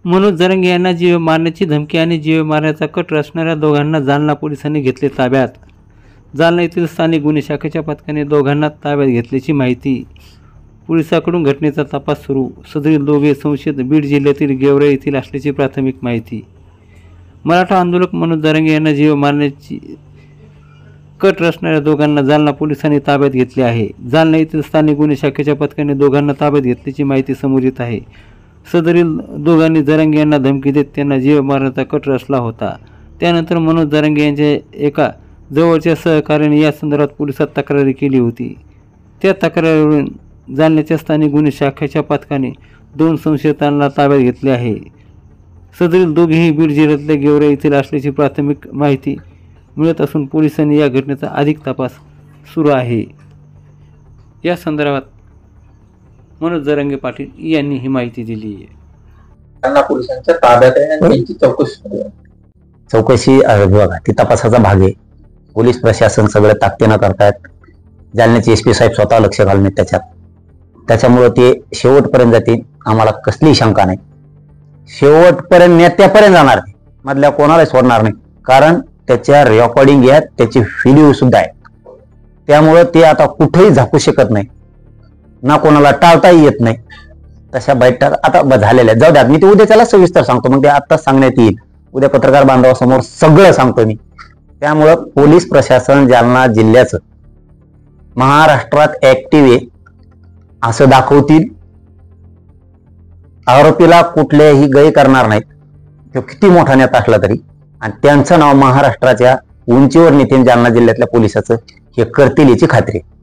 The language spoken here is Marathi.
मनोज जरांगे यांना जीवे मारण्याची धमकी आणि जीवे मारण्याचा कट रचणाऱ्या दोघांना जालना पोलिसांनी घेतले ताब्यात। जालना येथील स्थानिक गुन्हे शाखेच्या पथकाने दोघांना ताब्यात घेतल्याची माहिती। पोलिसांकडून घटनेचा तपास सुरू। सदरील दोघे संशयित बीड जिल्ह्यातील गेवराई येथील असल्याची प्राथमिक माहिती। मराठा आंदोलक मनोज जरांगे यांना जीवे मारण्याची कट रचणाऱ्या दोघांना जालना पोलिसांनी ताब्यात घेतले आहे। जालना येथील स्थानिक गुन्हे शाखेच्या पथकाने दोघांना ताब्यात घेतल्याची माहिती समोर येत आहे। सदरील दोघांनी जरांगे यांना धमकी देत त्यांना जीव मारण्याचा कट रचला होता। त्यानंतर मनोज जरांगे यांच्या एका जवळच्या सहकार्याने या संदर्भात पोलिसात तक्रार केली होती। त्या तक्रारीवरून जालन्याच्या स्थानिक गुन्हे शाखेच्या पथकाने 2 संशयितांना ताब्यात घेतले आहे। सदरील दोघेही बीड जिल्ह्यातल्या गेवराई येथील असल्याची प्राथमिक माहिती मिळत असून पोलिसांनी या घटनेचा अधिक तपास सुरू आहे। या संदर्भात मनोज जरांगे पाटील यांनी ही माहिती दिली आहे। जालना पोलिसांच्या ताब्यात आहे आणि त्यांची चौकशी बघा ती तपासाचा भाग आहे। पोलीस प्रशासन सगळं ताकदीनं करतायत। जालन्याचे एसपी साहेब स्वतः लक्ष घालून त्याच्यामुळे ते शेवटपर्यंत जातील, आम्हाला कसली शंका नाही। शेवटपर्यंत नेत्यापर्यंत जाणार नाही, मधल्या कोणाला सोडणार नाही, कारण त्याच्या रेकॉर्डिंग आहेत, त्याची व्हिडिओ सुद्धा आहे। त्यामुळे ते आता कुठेही झाकू शकत नाही, ना कोणाला टाळताही येत नाही। तशा बैठका आता झालेल्या जाऊ द्या, मी ते उद्या त्याला सविस्तर सांगतो, मग ते आत्ताच सांगण्यात येईल। उद्या पत्रकार बांधवासमोर सगळं सांगतो मी। त्यामुळं पोलीस प्रशासन जालना जिल्ह्याचं महाराष्ट्रात ऍक्टिव्ह आहे असं दाखवतील। आरोपीला कुठलेही गय करणार नाहीत, तो किती मोठा नेता असला तरी, आणि त्यांचं नाव महाराष्ट्राच्या उंचीवर नेते जालना जिल्ह्यातल्या पोलिसाचं हे करतील याची खात्री आहे।